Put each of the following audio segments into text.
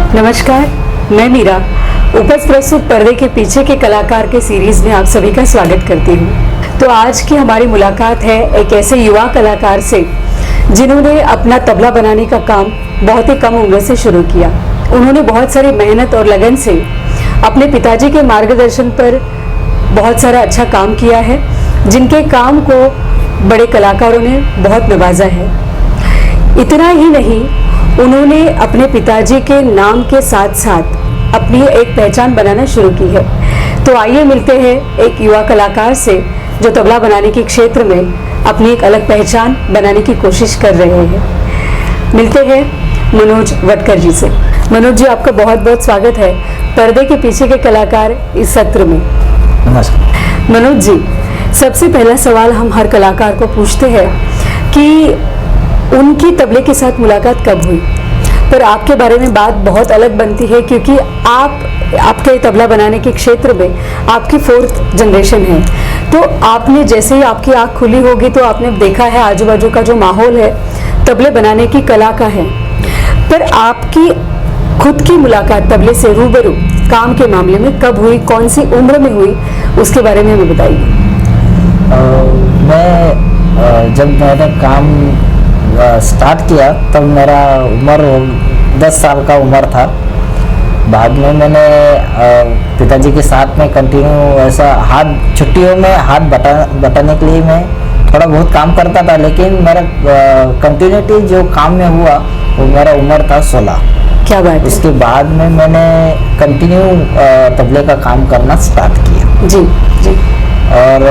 नमस्कार, मैं मीरा उपज प्रस्तुत पर्दे के पीछे के कलाकार के सीरीज में आप सभी का स्वागत करती हूँ। तो आज की हमारी मुलाकात है एक ऐसे युवा कलाकार से जिन्होंने अपना तबला बनाने का काम बहुत ही कम उम्र से शुरू किया। उन्होंने बहुत सारी मेहनत और लगन से अपने पिताजी के मार्गदर्शन पर बहुत सारा अच्छा काम किया है, जिनके काम को बड़े कलाकारों ने बहुत नवाजा है। इतना ही नहीं, उन्होंने अपने पिताजी के नाम के साथ साथ अपनी एक पहचान बनाना शुरू की है। तो आइए मिलते हैं एक युवा कलाकार से जो तबला बनाने के क्षेत्र में अपनी एक अलग पहचान बनाने की कोशिश कर रहे हैं। मिलते हैं मनोज वटकर जी से। मनोज जी, आपका बहुत बहुत स्वागत है पर्दे के पीछे के कलाकार इस सत्र में। नमस्कार। मनोज जी, सबसे पहला सवाल हम हर कलाकार को पूछते हैं कि उनकी तबले के साथ मुलाकात कब हुई, पर आपके बारे में बात बहुत अलग बनती है क्योंकि आपके तबला बनाने के क्षेत्र में आपकी 4th जनरेशन है। तो आपने जैसे ही आपकी आँख खुली होगी तो आपने देखा है आजू बाजू का जो माहौल है तबले बनाने की कला का है, पर आपकी खुद की मुलाकात तबले से रूबरू काम के मामले में कब हुई, कौन सी उम्र में हुई, उसके बारे में हमें बताइए। जब मैंने काम स्टार्ट किया तब मेरा उम्र 10 साल का उम्र था। बाद में मैंने पिताजी के साथ में कंटिन्यू ऐसा छुट्टियों में हाथ बटाने के लिए मैं थोड़ा बहुत काम करता था, लेकिन मेरा कंटिन्यूटी जो काम में हुआ वो मेरा उम्र था 16। क्या बात है। उसके बाद में मैंने कंटिन्यू तबले का काम करना स्टार्ट किया। जी जी। और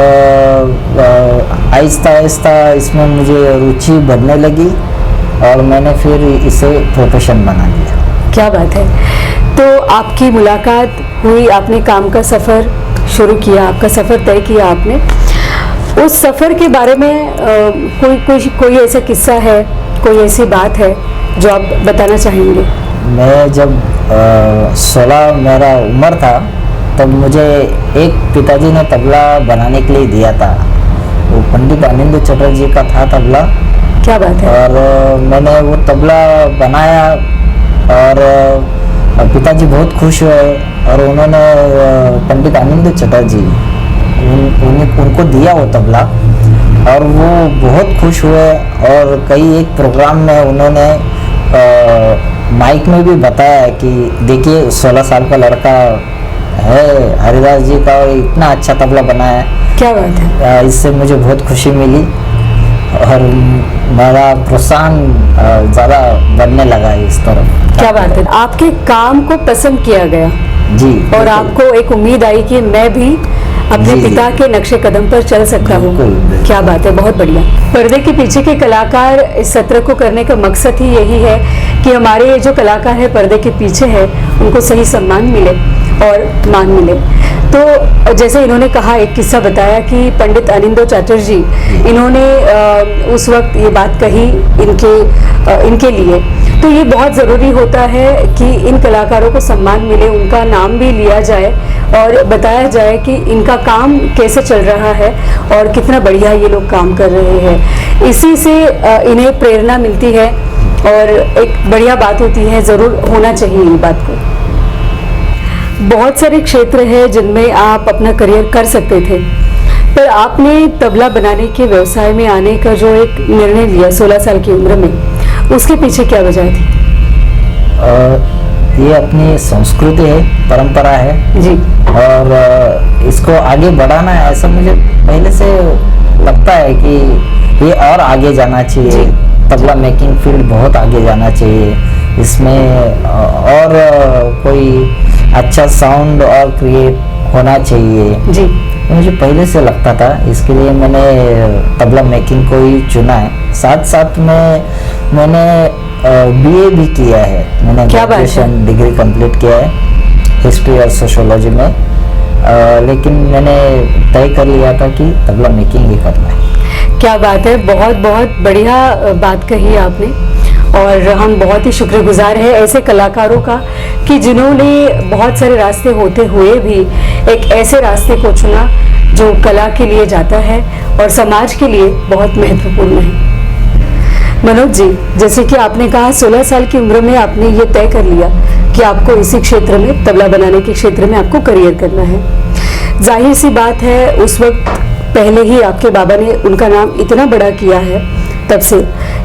आहिस्ता आहिस्ता इसमें मुझे रुचि बढ़ने लगी और मैंने फिर इसे प्रोफेशन बना लिया। क्या बात है। तो आपकी मुलाकात हुई, आपने काम का सफ़र शुरू किया, आपका सफ़र तय किया आपने। उस सफ़र के बारे में कोई ऐसा किस्सा है, कोई ऐसी बात है जो आप बताना चाहेंगे? मैं जब 16 मेरा उम्र था तब मुझे एक पिताजी ने तबला बनाने के लिए दिया था। वो पंडित अनिंदु चटर्जी का था तबला। क्या बात है। और मैंने वो तबला बनाया और पिताजी बहुत खुश हुए और उन्होंने पंडित अनिंदु चटर्जी उनको दिया वो तबला और वो बहुत खुश हुए। और कई एक प्रोग्राम में उन्होंने माइक में भी बताया कि देखिए 16 साल का लड़का है हरिदास जी का और इतना अच्छा तबला बनाया है। क्या बात है। इससे मुझे बहुत खुशी मिली और मेरा प्रोत्साहन ज़्यादा बढ़ने लगा इस तरफ। क्या बात है। आपके काम को पसंद किया गया जी, और आपको एक उम्मीद आई कि मैं भी अपने पिता के नक्शे कदम पर चल सकता हूँ। क्या बात है, बहुत बढ़िया। पर्दे के पीछे के कलाकार इस सत्र को करने का मकसद ही यही है कि हमारे जो कलाकार है पर्दे के पीछे है उनको सही सम्मान मिले और मान मिले। तो जैसे इन्होंने कहा, एक किस्सा बताया कि पंडित अनिंदु चटर्जी इन्होंने उस वक्त ये बात कही इनके लिए। तो ये बहुत ज़रूरी होता है कि इन कलाकारों को सम्मान मिले, उनका नाम भी लिया जाए और बताया जाए कि इनका काम कैसे चल रहा है और कितना बढ़िया ये लोग काम कर रहे हैं। इसी से इन्हें प्रेरणा मिलती है और एक बढ़िया बात होती है, ज़रूर होना चाहिए ये बात को। बहुत सारे क्षेत्र हैं जिनमें आप अपना करियर कर सकते थे, पर आपने तबला बनाने के व्यवसाय में आने का जो एक निर्णय लिया 16 साल की उम्र में, उसके पीछे क्या वजह थी? ये अपनी संस्कृति है, परंपरा है जी। और इसको आगे बढ़ाना है, ऐसा मुझे पहले से लगता है कि ये और आगे जाना चाहिए। तबला मेकिंग फील्ड बहुत आगे जाना चाहिए, इसमें और कोई अच्छा साउंड और क्रिएट होना चाहिए जी। मुझे पहले से लगता था। इसके लिए मैंने तबला मेकिंग को ही चुना है। साथ साथ में मैंने बीए भी किया है। मैंने ग्रेजुएशन डिग्री कंप्लीट किया है हिस्ट्री और सोशियोलॉजी में, लेकिन मैंने तय कर लिया था कि तबला मेकिंग ही करना है। क्या बात है, बहुत बहुत बढ़िया बात कही आपने और हम बहुत ही शुक्रगुजार हैं ऐसे कलाकारों का कि जिन्होंने बहुत सारे रास्ते होते हुए भी एक ऐसे रास्ते को चुना जो कला के लिए जाता है और समाज के लिए बहुत महत्वपूर्ण है। मनोज जी, जैसे कि आपने कहा 16 साल की उम्र में आपने ये तय कर लिया कि आपको इसी क्षेत्र में, तबला बनाने के क्षेत्र में आपको करियर करना है। जाहिर सी बात है, उस वक्त पहले ही आपके बाबा ने उनका नाम इतना बड़ा किया है तब से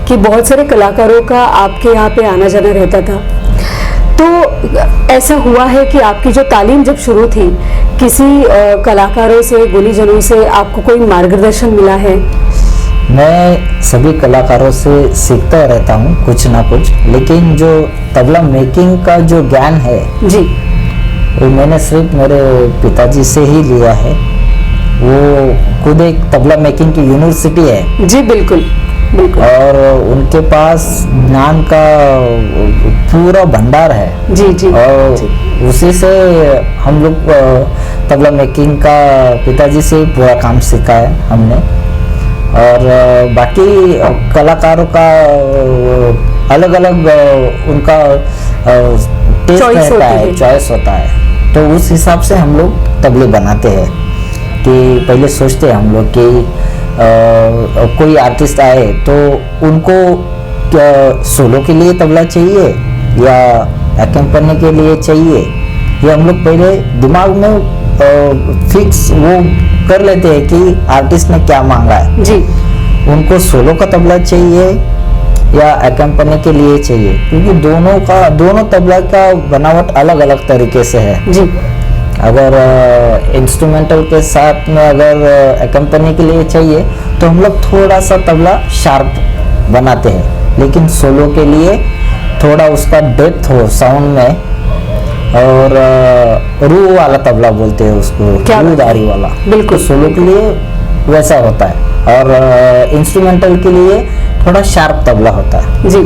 कि बहुत सारे कलाकारों का आपके यहाँ पे आना जाना रहता था। तो ऐसा हुआ है कि आपकी जो तालीम जब शुरू थी, किसी कलाकारों से, गुणीजनों से आपको कोई मार्गदर्शन मिला है? मैं सभी कलाकारों से सीखता रहता हूँ कुछ ना कुछ, लेकिन जो तबला मेकिंग का जो ज्ञान है जी, वो मैंने सिर्फ मेरे पिताजी से ही लिया है। वो खुद एक तबला मेकिंग की यूनिवर्सिटी है। जी बिल्कुल बिल्कुल। और उनके पास ज्ञान का पूरा भंडार है। जी जी। और जी, उसी से हम लोग तबला मेकिंग का पिताजी से पूरा काम सीखा है हमने। और बाकी कलाकारों का अलग अलग उनका टेस्ट रहता है, चॉइस होता है। तो उस हिसाब से हम लोग तबले बनाते हैं कि पहले सोचते हैं हम लोग कि कोई आर्टिस्ट आए तो उनको क्या सोलो के लिए तबला चाहिए या एक्कम्पनी के लिए चाहिए, ये हम लोग पहले दिमाग में फिक्स वो कर लेते हैं कि आर्टिस्ट ने क्या मांगा है जी। उनको सोलो का तबला चाहिए या एक्कम्पनी के लिए चाहिए, क्योंकि दोनों तबला का बनावट अलग अलग तरीके से है जी। अगर इंस्ट्रूमेंटल के साथ में अगर एक्कम्पनी के लिए चाहिए तो हम लोग थोड़ा सा तबला शार्प बनाते हैं, लेकिन सोलो के लिए थोड़ा उसका डेप्थ हो साउंड में, और रूह वाला तबला बोलते हैं उसको, रूहदारी वाला, बिल्कुल। तो सोलो के लिए वैसा होता है। और इंस्ट्रूमेंटल के लिए थोड़ा शार्प तबला होता है जी।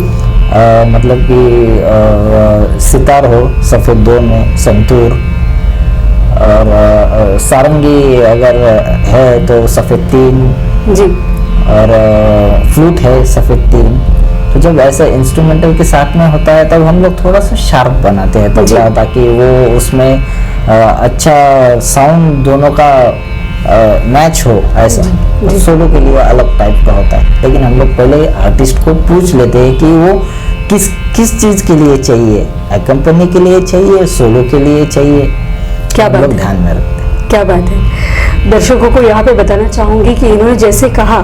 मतलब कि सितार हो सफ़ेद 2 में, संतूर, और सारंगी अगर है तो सफ़ेद 3 जी, और फ्लूट है सफ़ेद 3। तो जब ऐसा इंस्ट्रूमेंटल के साथ में होता है तब हम लोग थोड़ा सा शार्प बनाते हैं तबला, ताकि वो उसमें अच्छा साउंड दोनों का मैच हो ऐसा। तो सोलो के लिए अलग टाइप का होता है, लेकिन हम लोग पहले आर्टिस्ट को पूछ लेते हैं कि वो किस चीज़ के लिए चाहिए, एक्कम्पनी के लिए चाहिए, सोलो के लिए चाहिए। क्या बात है, ध्यान में रखते हैं। क्या बात है। दर्शकों को यहाँ पे बताना चाहूँगी कि इन्होंने जैसे कहा,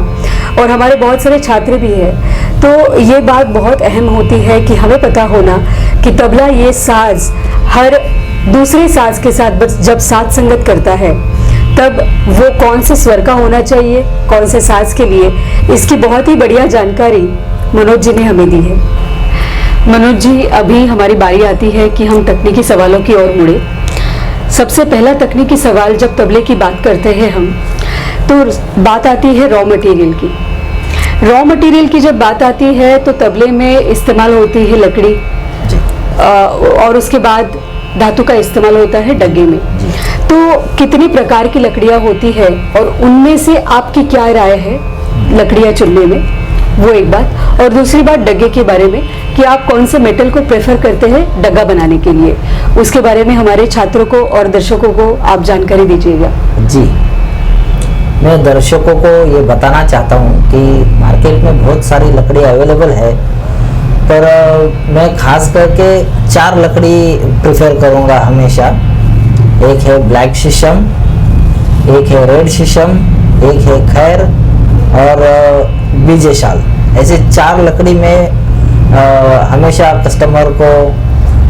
और हमारे बहुत सारे छात्र भी हैं, तो ये बात बहुत अहम होती है कि हमें पता होना कि तबला ये साज हर दूसरे साज के साथ जब साथ संगत करता है तब वो कौन से स्वर का होना चाहिए, कौन से साज के लिए, इसकी बहुत ही बढ़िया जानकारी मनोज जी ने हमें दी है। मनोज जी, अभी हमारी बारी आती है कि हम तकनीकी सवालों की ओर मुड़े। सबसे पहला तकनीकी सवाल, जब तबले की बात करते हैं हम, तो बात आती है रॉ मटेरियल की। रॉ मटेरियल की जब बात आती है तो तबले में इस्तेमाल होती है लकड़ी, और उसके बाद धातु का इस्तेमाल होता है डगे में। तो कितनी प्रकार की लकड़ियां होती है और उनमें से आपकी क्या राय है लकड़ियां चुनने में, वो एक बात। और दूसरी बात डगे के बारे में कि आप कौन से मेटल को प्रेफर करते हैं डगा बनाने के लिए, उसके बारे में हमारे छात्रों को और दर्शकों को आप जानकारी दीजिएगा। जी, मैं दर्शकों को ये बताना चाहता हूँ कि मार्केट में बहुत सारी लकड़ी अवेलेबल है, पर मैं खास करके 4 लकड़ी प्रेफर करूँगा हमेशा। एक है ब्लैक शीशम, एक है रेड शीशम, एक है खैर और बीजे शाल। ऐसे 4 लकड़ी में हमेशा कस्टमर को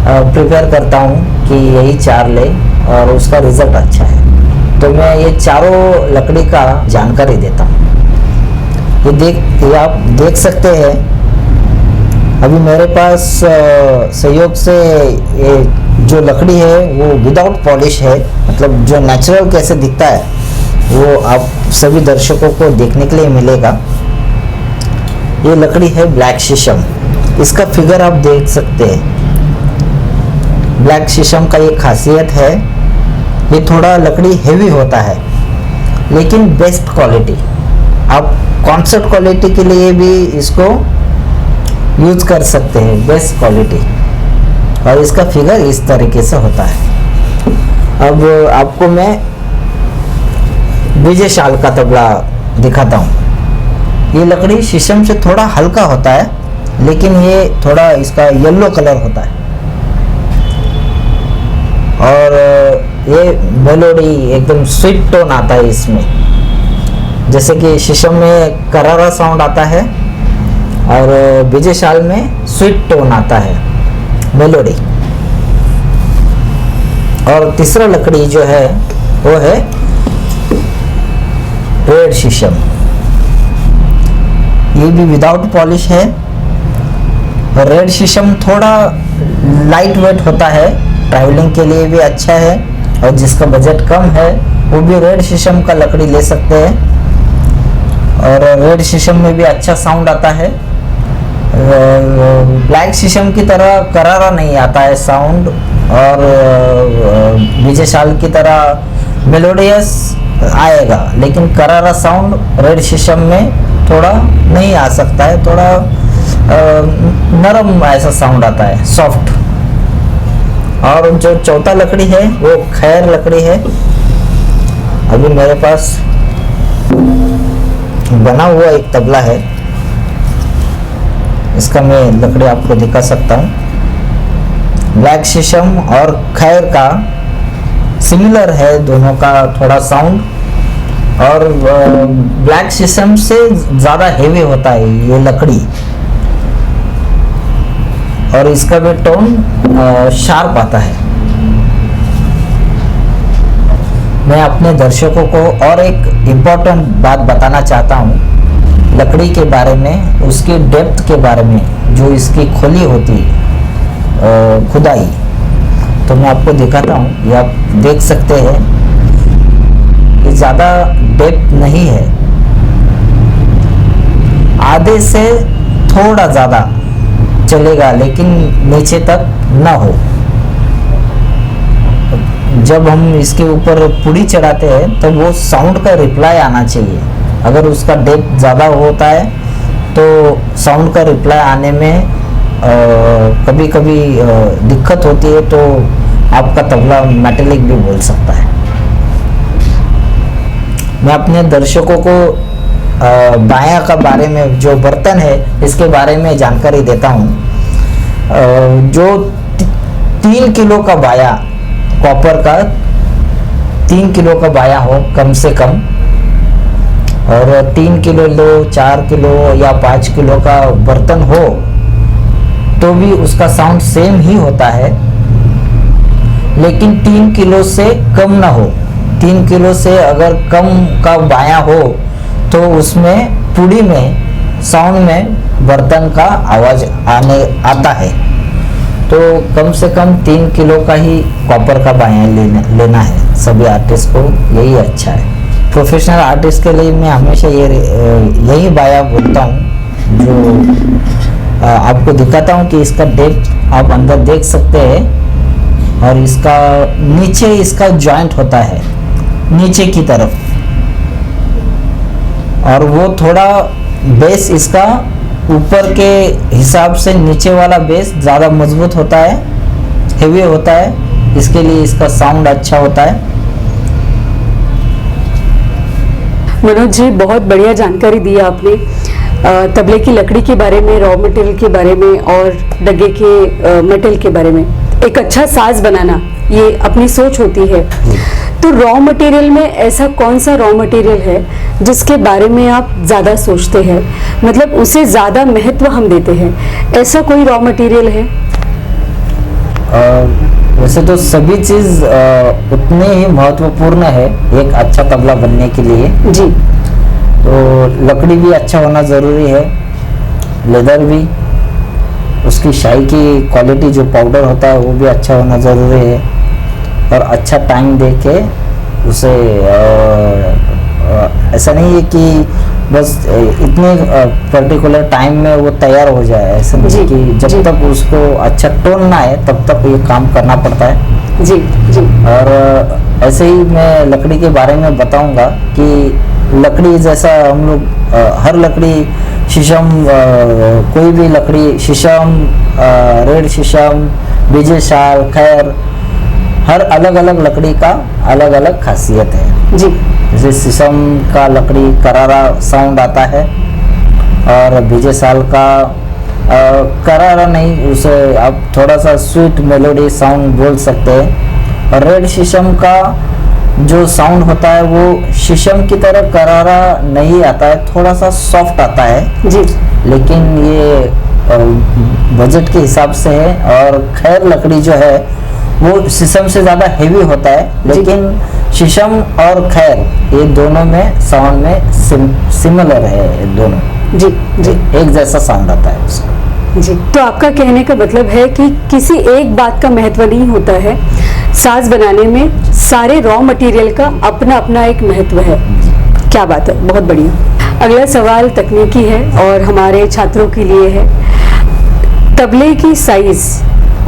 प्रिपेयर करता हूँ कि यही 4 ले और उसका रिजल्ट अच्छा है। तो मैं ये चारों लकड़ी का जानकारी देता हूँ। ये आप देख सकते हैं, अभी मेरे पास सहयोग से ये जो लकड़ी है वो विदाउट पॉलिश है, मतलब जो नेचुरल कैसे दिखता है वो आप सभी दर्शकों को देखने के लिए मिलेगा। ये लकड़ी है ब्लैक शीशम, इसका फिगर आप देख सकते हैं। ब्लैक शीशम का ये खासियत है, ये थोड़ा लकड़ी हेवी होता है लेकिन बेस्ट क्वालिटी। आप कॉन्सर्ट क्वालिटी के लिए भी इसको यूज कर सकते हैं, बेस्ट क्वालिटी। और इसका फिगर इस तरीके से होता है। अब आपको मैं बीजे शाल का तबला दिखाता हूँ। ये लकड़ी शीशम से थोड़ा हल्का होता है, लेकिन ये थोड़ा इसका येलो कलर होता है। और ये मेलोडी एकदम स्वीट टोन आता है इसमें, जैसे कि शीशम में करारा साउंड आता है और बीजे शाल में स्वीट टोन आता है मेलोडी। और तीसरा लकड़ी जो है वो है रेड शीशम। ये भी विदाउट पॉलिश है। रेड शीशम थोड़ा लाइट वेट होता है, ट्रैवलिंग के लिए भी अच्छा है, और जिसका बजट कम है वो भी रेड शीशम का लकड़ी ले सकते हैं। और रेड शीशम में भी अच्छा साउंड आता है। ब्लैक शीशम की तरह करारा नहीं आता है साउंड, और बीजे शाल की तरह मेलोडियस आएगा, लेकिन करारा साउंड रेड शीशम में थोड़ा नहीं आ सकता है, थोड़ा नरम ऐसा साउंड आता है, सॉफ्ट। और जो चौथा लकड़ी है वो खैर लकड़ी है। अभी मेरे पास बना हुआ एक तबला है, इसका मैं लकड़ी आपको दिखा सकता हूँ। ब्लैक शीशम और खैर का सिमिलर है दोनों का थोड़ा साउंड, और ब्लैक शीशम से ज़्यादा हेवी होता है ये लकड़ी, और इसका भी टोन शार्प आता है। मैं अपने दर्शकों को और एक इम्पोर्टेंट बात बताना चाहता हूँ लकड़ी के बारे में, उसकी डेप्थ के बारे में, जो इसकी खुली होती है खुदाई। तो मैं आपको दिखाता हूँ, ये आप देख सकते हैं, ये ज़्यादा डेप्थ नहीं है, आधे से थोड़ा ज़्यादा चलेगा, लेकिन नीचे तक ना हो। जब हम इसके ऊपर पुड़ी चढ़ाते हैं तो वो साउंड का रिप्लाई आना चाहिए। अगर उसका डेप्थ ज़्यादा होता है तो साउंड का रिप्लाई आने में कभी कभी दिक्कत होती है, तो आपका तबला मेटेलिक भी बोल सकता है। मैं अपने दर्शकों को बाया का बारे में, जो बर्तन है इसके बारे में जानकारी देता हूँ। जो 3 किलो का बाया, कॉपर का 3 किलो का बाया हो कम से कम, और 3 किलो लो, 4 किलो या 5 किलो का बर्तन हो तो भी उसका साउंड सेम ही होता है, लेकिन 3 किलो से कम ना हो। 3 किलो से अगर कम का बाया हो तो उसमें पुड़ी में साउंड में बर्तन का आवाज आता है। तो कम से कम 3 किलो का ही कॉपर का बाया लेना है सभी आर्टिस्ट को, यही अच्छा है। प्रोफेशनल आर्टिस्ट के लिए मैं हमेशा यही बाया बोलता हूँ, जो आपको दिखाता हूँ कि इसका डेप्थ आप अंदर देख सकते हैं, और इसका नीचे इसका जॉइंट होता है नीचे की तरफ, और वो थोड़ा बेस इसका ऊपर के हिसाब से नीचे वाला बेस ज़्यादा मजबूत होता है, हेवी होता है, इसके लिए इसका साउंड अच्छा होता है। मनोज जी, बहुत बढ़िया जानकारी दी आपने तबले की लकड़ी के बारे में, रॉ मटेरियल के बारे में, और डगे के मेटल के बारे में। एक अच्छा साज बनाना ये अपनी सोच होती है, तो रॉ मटेरियल में ऐसा कौन सा रॉ मटेरियल है जिसके बारे में आप ज़्यादा सोचते हैं, मतलब उसे ज़्यादा महत्व हम देते हैं, ऐसा कोई रॉ मटेरियल है? वैसे तो सभी चीज़ उतने ही महत्वपूर्ण है एक अच्छा तबला बनने के लिए जी। तो लकड़ी भी अच्छा होना ज़रूरी है, लेदर भी, उसकी शाई की क्वालिटी जो पाउडर होता है वो भी अच्छा होना ज़रूरी है, और अच्छा टाइम दे के उसे ऐसा नहीं है कि बस इतने पर्टिकुलर टाइम में वो तैयार हो जाए, ऐसा नहीं कि जब तक उसको अच्छा टोन ना आए तब तक ये काम करना पड़ता है। जी जी। और ऐसे ही मैं लकड़ी के बारे में बताऊंगा कि लकड़ी जैसा हम लोग हर लकड़ी शीशम, कोई भी लकड़ी, शीशम, रेड शीशम, बीजे शाल, खैर, हर अलग अलग लकड़ी का अलग अलग खासियत है जी। जैसे शीशम का लकड़ी करारा साउंड आता है, और बीजे साल का करारा नहीं, उसे आप थोड़ा सा स्वीट मेलोडी साउंड बोल सकते हैं। और रेड शीशम का जो साउंड होता है वो शीशम की तरह करारा नहीं आता है, थोड़ा सा सॉफ्ट आता है जी। लेकिन ये बजट के हिसाब से है। और खैर लकड़ी जो है वो शीशम से ज़्यादा हेवी होता है, लेकिन शीशम और खैर ये दोनों में साउंड में सिमिलर है, दोनों जी जी एक जैसा साउंड आता है उसका। जी। तो आपका कहने का मतलब है कि किसी एक बात का महत्व नहीं होता है, साज बनाने में सारे रॉ मटेरियल का अपना अपना एक महत्व है। क्या बात है, बहुत बढ़िया। अगला सवाल तकनीकी है और हमारे छात्रों के लिए है। तबले की साइज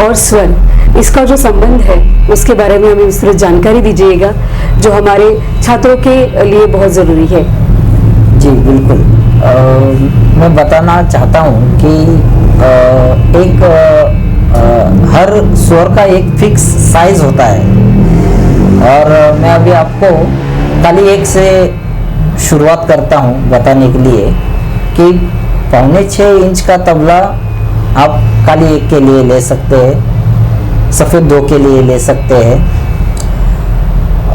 और स्वर, इसका जो संबंध है उसके बारे में हमें विस्तृत जानकारी दीजिएगा, जो हमारे छात्रों के लिए बहुत ज़रूरी है। जी बिल्कुल। मैं बताना चाहता हूँ कि हर स्वर का एक फिक्स साइज होता है, और मैं अभी आपको खाली एक से शुरुआत करता हूँ बताने के लिए कि 6.25 इंच का तबला आप काली एक के लिए ले सकते हैं, सफ़ेद 2 के लिए ले सकते हैं,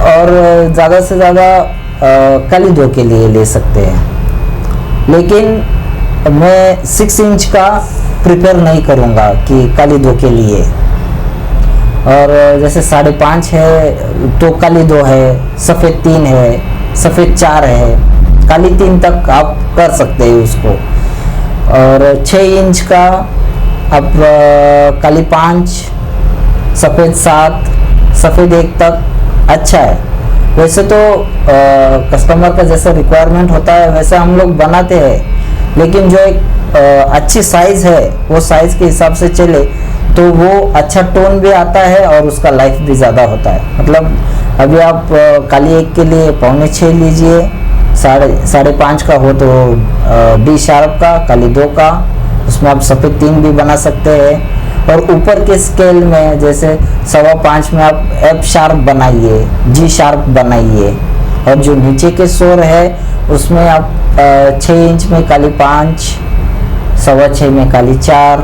और ज़्यादा से ज़्यादा काली 2 के लिए ले सकते हैं। लेकिन मैं 6 इंच का प्रिपेयर नहीं करूँगा कि काली 2 के लिए। और जैसे 5.5 है तो काली 2 है, सफ़ेद 3 है, सफ़ेद 4 है, काली 3 तक आप कर सकते हैं उसको। और 6 इंच का आप काली 5, सफ़ेद 7, सफ़ेद 1 तक अच्छा है। वैसे तो कस्टमर का जैसा रिक्वायरमेंट होता है वैसे हम लोग बनाते हैं, लेकिन जो एक अच्छी साइज़ है वो साइज़ के हिसाब से चले तो वो अच्छा टोन भी आता है और उसका लाइफ भी ज़्यादा होता है। मतलब अभी आप काली 1 के लिए 6.25 लीजिए, 5.5 का हो तो डी शार्प का, काली 2 का, उसमें आप सफ़ेद 3 भी बना सकते हैं। और ऊपर के स्केल में जैसे 5.25 में आप एफ शार्प बनाइए, जी शार्प बनाइए, और जो नीचे के स्वर है उसमें आप 6 इंच में काली 5, 6.25 में काली 4,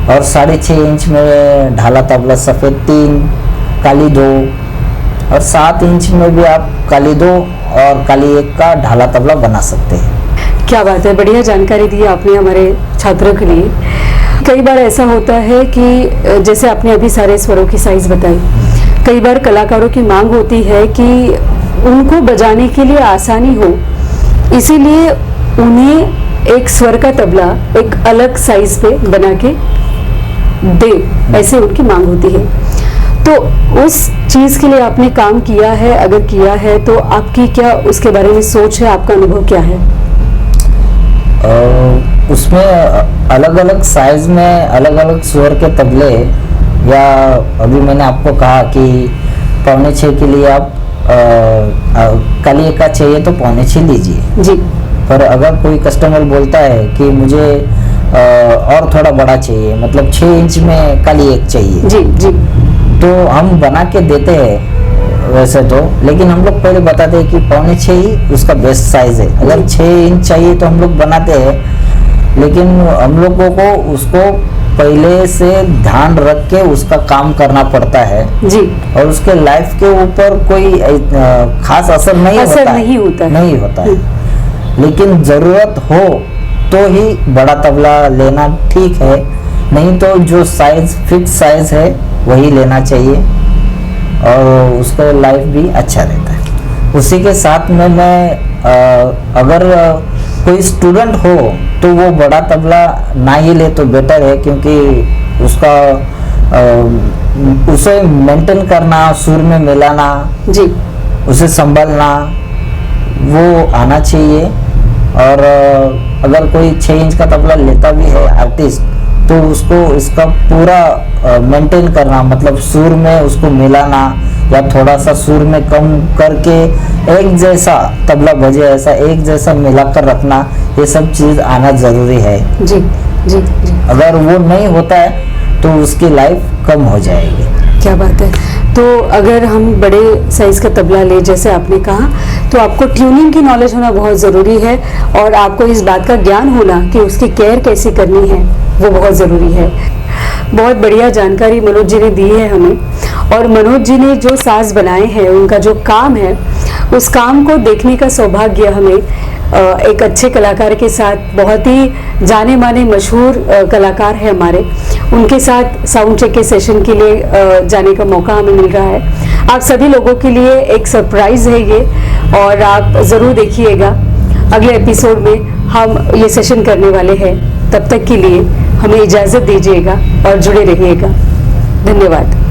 और 6.5 इंच में ढाला तबला सफ़ेद 3, काली 2, और 7 इंच में भी आप काली 2 और काली 1 का ढाला तबला बना सकते हैं। क्या बात है, बढ़िया जानकारी दी आपने हमारे छात्रों के लिए। कई बार ऐसा होता है कि जैसे आपने अभी सारे स्वरों की साइज बताई, कई बार कलाकारों की मांग होती है कि उनको बजाने के लिए आसानी हो, इसीलिए उन्हें एक स्वर का तबला एक अलग साइज पे बना के दे, ऐसे उनकी मांग होती है। तो उस चीज़ के लिए आपने काम किया है? अगर किया है तो आपकी क्या उसके बारे में सोच है, आपका अनुभव क्या है? उसमें अलग अलग साइज में अलग अलग स्वर के तबले, या अभी मैंने आपको कहा कि 6.25 के लिए आप काली 1 का चाहिए तो 6.25 लीजिए जी। पर अगर कोई कस्टमर बोलता है कि मुझे और थोड़ा बड़ा चाहिए, मतलब 6 इंच में काली 1 चाहिए जी जी, तो हम बना के देते हैं वैसे तो, लेकिन हम लोग पहले बताते हैं कि 6.25 ही उसका बेस्ट साइज है। अगर 6 इंच चाहिए तो हम लोग बनाते हैं, लेकिन हम लोगों को उसको पहले से ध्यान रख के उसका काम करना पड़ता है जी, और उसके लाइफ के ऊपर कोई खास असर नहीं होता है। लेकिन ज़रूरत हो तो ही बड़ा तबला लेना ठीक है, नहीं तो जो साइज फिक्स साइज है वही लेना चाहिए, और उसका लाइफ भी अच्छा रहता है। उसी के साथ में मैं अगर कोई स्टूडेंट हो तो वो बड़ा तबला ना ही ले तो बेटर है, क्योंकि उसका उसे मेंटेन करना, सुर में मिलाना जी, उसे संभालना वो आना चाहिए। और अगर कोई 6 इंच का तबला लेता भी है आर्टिस्ट, तो उसको इसका पूरा मेंटेन करना, मतलब सुर में उसको मिलाना या थोड़ा सा सुर में कम करके एक जैसा तबला बजे, ऐसा एक जैसा मिलाकर रखना, ये सब चीज़ आना ज़रूरी है जी जी जी। अगर वो नहीं होता है तो उसकी लाइफ कम हो जाएगी। क्या बात है। तो अगर हम बड़े साइज का तबला ले, जैसे आपने कहा, तो आपको ट्यूनिंग की नॉलेज होना बहुत ज़रूरी है, और आपको इस बात का ज्ञान होना कि उसकी केयर कैसे करनी है वो बहुत ज़रूरी है। बहुत बढ़िया जानकारी मनोज जी ने दी है हमें। और मनोज जी ने जो साज बनाए हैं, उनका जो काम है, उस काम को देखने का सौभाग्य हमें एक अच्छे कलाकार के साथ, बहुत ही जाने माने मशहूर कलाकार है हमारे, उनके साथ साउंड चेक के सेशन के लिए जाने का मौका हमें मिल रहा है। आप सभी लोगों के लिए एक सरप्राइज है ये, और आप ज़रूर देखिएगा। अगले एपिसोड में हम ये सेशन करने वाले हैं। तब तक के लिए हमें इजाज़त दीजिएगा और जुड़े रहिएगा। धन्यवाद।